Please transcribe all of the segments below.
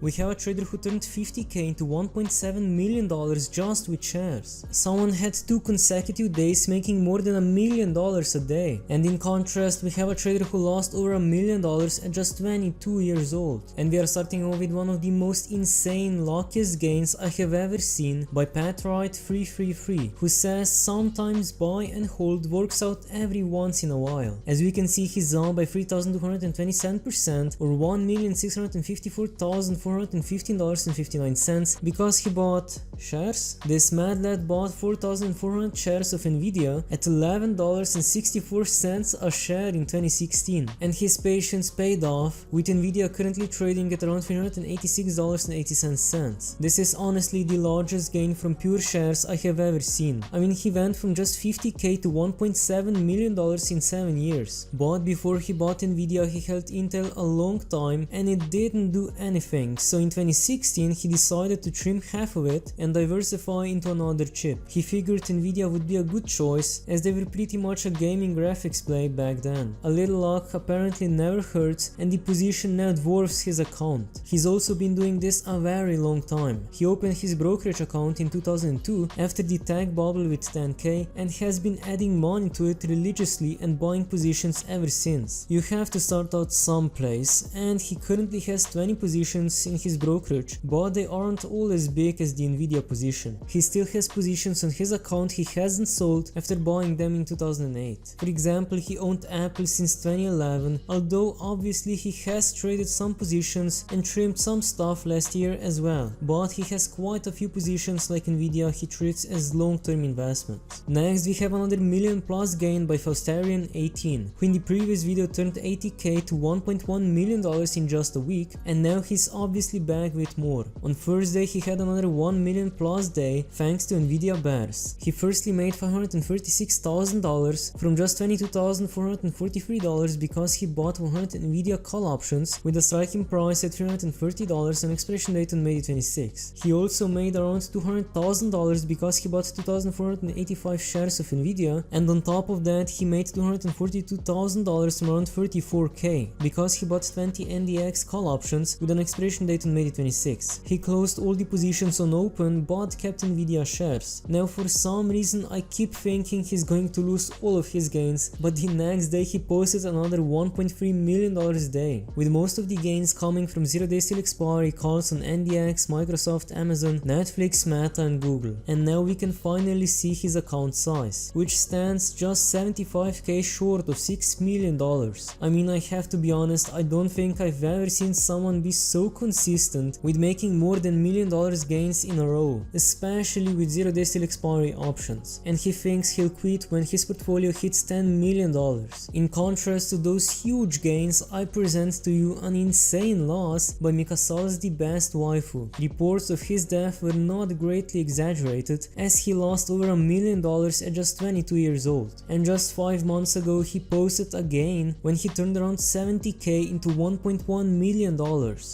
We have a trader who turned 50k into $1.7 million just with shares. Someone had 2 consecutive days making more than $1 million a day. And in contrast, we have a trader who lost over $1 million at just 22 years old. And we are starting off with one of the most insane, luckiest gains I have ever seen by Pat333, who says sometimes buy and hold works out every once in a while. As we can see, he's down by 3,227% or $1,654,415.59 because he bought shares. This mad lad bought 4,400 shares of Nvidia at $11.64 a share in 2016, and his patience paid off, with Nvidia currently trading at around $386.80. This is honestly the largest gain from pure shares I have ever seen. I mean, he went from just 50k to $1.7 million in 7 years. But before he bought Nvidia, he held Intel a long time and it didn't do anything, so in 2016 he decided to trim half of it and diversify into another chip. He figured Nvidia would be a good choice as they were pretty much a gaming graphics play back then. A little luck apparently never hurts and the position now dwarfs his account. He's also been doing this a very long time. He opened his brokerage account in 2002 after the tech bubble with 10k and has been adding money to it religiously and buying positions ever since. You have to start out someplace, and he currently has 20 positions in his brokerage, but they aren't all as big as the Nvidia position. He still has positions on his account he hasn't sold after buying them in 2008. For example, he owned Apple since 2011, although obviously he has traded some positions and trimmed some stuff last year as well, but he has quite a few positions like Nvidia he treats as long-term investments. Next, we have another million plus gain by Faustarian18, who in the previous video turned 80k to $1.1 million in just a week, and now he's obviously back with more. On Thursday he had another 1 million plus day thanks to Nvidia bears. He firstly made $536,000 from just $22,443 because he bought 100 Nvidia call options with a striking price at $330 and expiration date on May 26. He also made around $200,000 because he bought 2,485 shares of Nvidia, and on top of that he made $242,000 from around 34k because he bought 20 NDX call options with an expiration date on May 26. He closed all the positions on open but kept Nvidia shares. Now for some reason I keep thinking he's going to lose all of his gains, but the next day he posted another $1.3 million day, with most of the gains coming from 0-day still expiry calls on NDX, Microsoft, Amazon, Netflix, Meta and Google. And now we can finally see his account size, which stands just 75k short of $6 million. I mean, I have to be honest, I don't think I've ever seen someone be so consistent with making more than $1 million gains in a row, especially with 0-day still expiry options, and he thinks he'll quit when his portfolio hits $10 million. In contrast to those huge gains, I present to you an insane loss by Mikasa's the best waifu. Reports of his death were not greatly exaggerated, as he lost over $1 million at just 22 years old, and just 5 months ago he posted a gain when he turned around 70k into $1.1 million.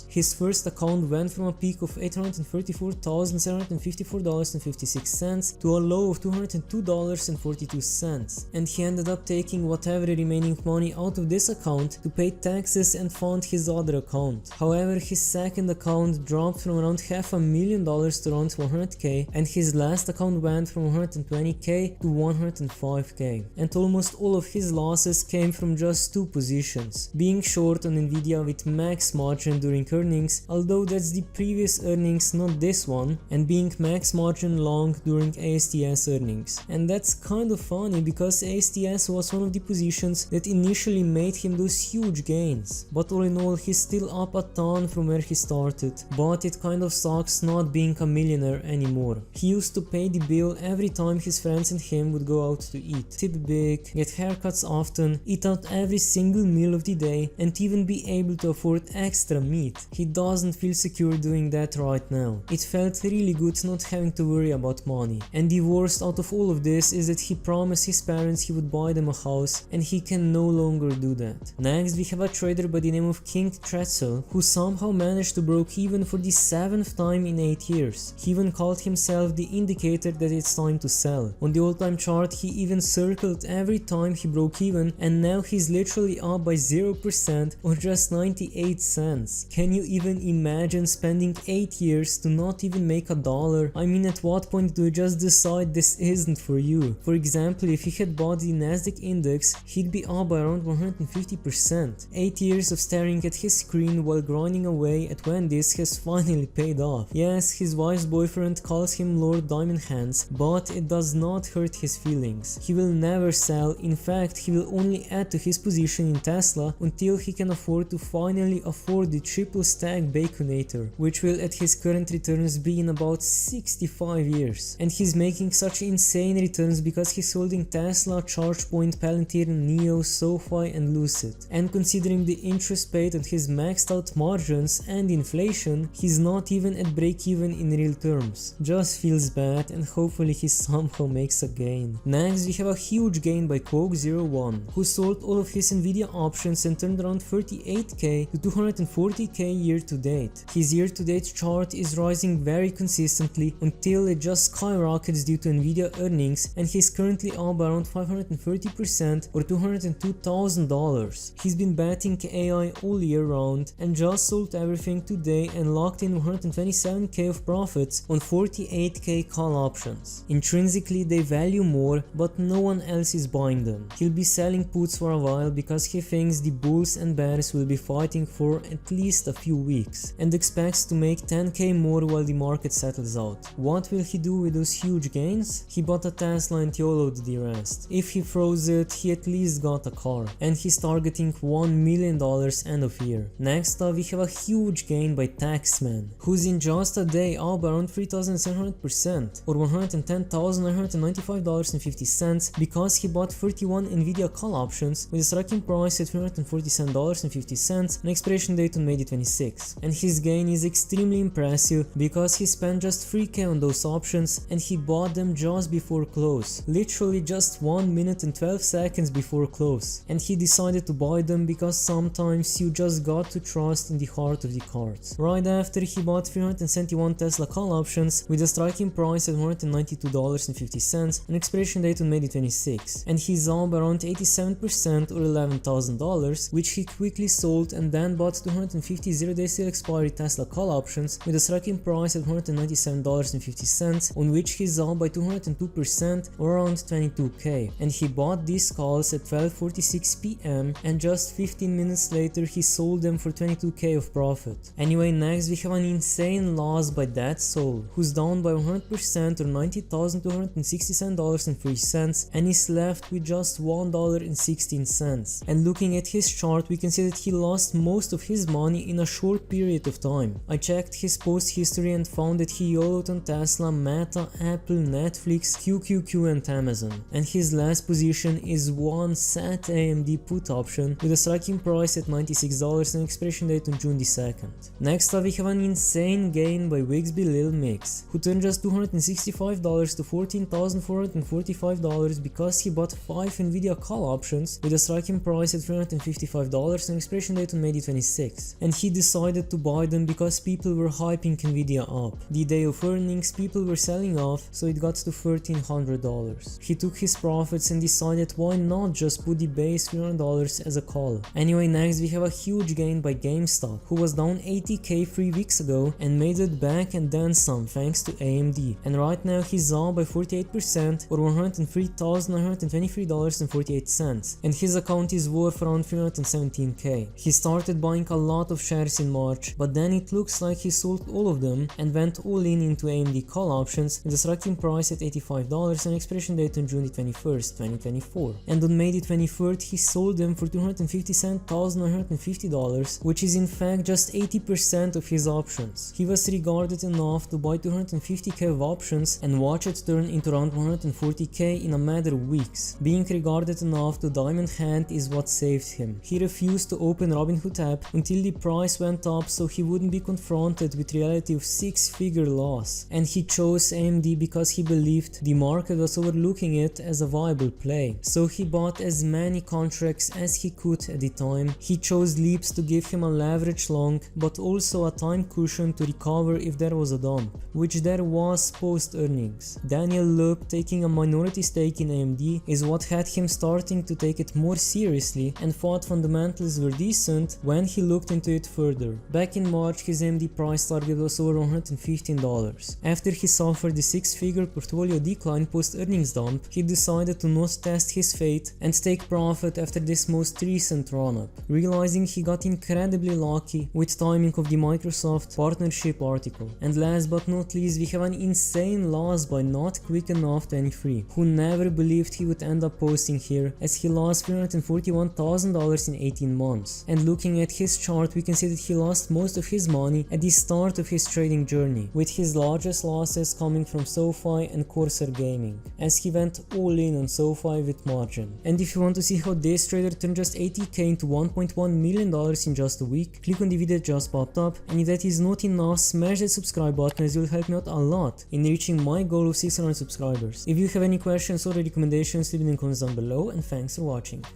His first account went from a peak of $834,754.56 to a low of $202.42, and he ended up taking whatever remaining money out of this account to pay taxes and fund his other account. However, his second account dropped from around $500,000 to around 100k, and his last account went from 120k to 105k, and almost all of his losses came from just 2 positions, being short on Nvidia with max margin during earnings, although that's the previous earnings, not this one, and being max margin long during ASTS earnings. And that's kind of funny because ASTS was one of the positions that initially made him those huge gains, but all in all he's still up a ton from where he started, but it kind of sucks not being a millionaire anymore. He used to pay the bill every time his friends and him would go out to eat, tip big, get haircuts often, eat out every single meal of the day, and even be able to afford extra meat. He doesn't feel secure doing that right now. It felt really good not having to worry about money, and the worst out of all of this is that he promised his parents he would buy them a house, and he can no longer do that. Next, we have a trader by the name of King Tretzel, who somehow managed to broke even for the 7th time in 8 years. He even called himself the indicator that it's time to sell. On the all-time chart he even circled every time he broke even, and now he's literally up by 0% or just 98 cents. Can you even even imagine spending 8 years to not even make $1? I mean, at what point do you just decide this isn't for you? For example, if he had bought the Nasdaq index, he'd be up by around 150%. 8 years of staring at his screen while grinding away at Wendy's has finally paid off. Yes, his wife's boyfriend calls him Lord Diamond Hands, but it does not hurt his feelings. He will never sell. In fact, he will only add to his position in Tesla until he can afford to finally afford the triple stack Baconator, which will at his current returns be in about 65 years. And he's making such insane returns because he's holding Tesla, ChargePoint, Palantir, Neo, SoFi and Lucid. And considering the interest paid on his maxed out margins and inflation, he's not even at break even in real terms. Just feels bad, and hopefully he somehow makes a gain. Next, we have a huge gain by Coke01, who sold all of his Nvidia options and turned around 38k to 240k year to date. His year to date chart is rising very consistently until it just skyrockets due to Nvidia earnings, and he's currently up by around 530% or $202,000. He's been betting AI all year round and just sold everything today and locked in 127k of profits on 48k call options. Intrinsically they value more, but no one else is buying them. He'll be selling puts for a while because he thinks the bulls and bears will be fighting for at least a few weeks, and expects to make 10k more while the market settles out. What will he do with those huge gains? He bought a Tesla and YOLO'd the rest. If he froze it, he at least got a car, and he's targeting $1 million end of year. Next up, we have a huge gain by Taxman, who's in just a day up by around 3,700% or $110,995.50 because he bought 31 Nvidia call options with a striking price at $347.50 and expiration date on May 26. And his gain is extremely impressive because he spent just 3k on those options and he bought them just before close, literally just 1 minute and 12 seconds before close. And he decided to buy them because sometimes you just got to trust in the heart of the cards. Right after, he bought 371 Tesla call options with a striking price at $192.50 and expiration date on May 26, and he's up around 87% or $11,000, which he quickly sold and then bought 250 0-day sale expiry Tesla call options with a striking price at $197.50, on which he's up by 202% or around 22k, and he bought these calls at 12:46 p.m. and just 15 minutes later he sold them for 22k of profit. Anyway, next we have an insane loss by That Soul, who's down by 100% or $90,267.03 and is left with just $1.16. And looking at his chart, we can see that he lost most of his money in a short period of time. I checked his post history and found that he YOLO'd on Tesla, Meta, Apple, Netflix, QQQ and Amazon. And his last position is one SAT AMD put option with a striking price at $96 and expiration date on June 2nd. Next up, we have an insane gain by Wixby Lil Mix, who turned just $265 to $14,445 because he bought 5 Nvidia call options with a striking price at $355 and expiration date on May 26. And he decided to buy them because people were hyping Nvidia up. The day of earnings, people were selling off, so it got to $1,300. He took his profits and decided why not just put the base $300 as a call. Anyway, next we have a huge gain by GameStop, who was down 80k 3 weeks ago and made it back and then some thanks to AMD. And right now he's up by 48% or $103,923.48, and his account is worth around 317k. He started buying a lot of shares in March, but then it looks like he sold all of them and went all in into AMD call options with a striking price at $85 and expiration date on June 21st, 2024. And on May 23rd he sold them for $257,950, which is in fact just 80% of his options. He was regarded enough to buy 250k of options and watch it turn into around 140k in a matter of weeks. Being regarded enough to diamond hand is what saved him. He refused to open Robinhood app until the price went up so he wouldn't be confronted with reality of 6-figure loss, and he chose AMD because he believed the market was overlooking it as a viable play. So he bought as many contracts as he could at the time. He chose leaps to give him a leverage long but also a time cushion to recover if there was a dump, which there was post earnings. Daniel Loeb taking a minority stake in AMD is what had him starting to take it more seriously and thought fundamentals were decent when he looked into it further. Back in March, his MD price target was over $115. After he suffered the six-figure portfolio decline post-earnings dump, he decided to not test his fate and take profit after this most recent run-up, realizing he got incredibly lucky with timing of the Microsoft partnership article. And last but not least, we have an insane loss by not quick enough 23, who never believed he would end up posting here, as he lost $341,000 in 18 months. And looking at his chart, we can see that he lost most of his money at the start of his trading journey, with his largest losses coming from SoFi and Corsair Gaming, as he went all in on SoFi with margin. And if you want to see how this trader turned just $80k into $1.1 million in just a week, click on the video that just popped up, and if that is not enough, smash that subscribe button, as it will help me out a lot in reaching my goal of 600 subscribers. If you have any questions or recommendations, leave them in the comments down below, and thanks for watching.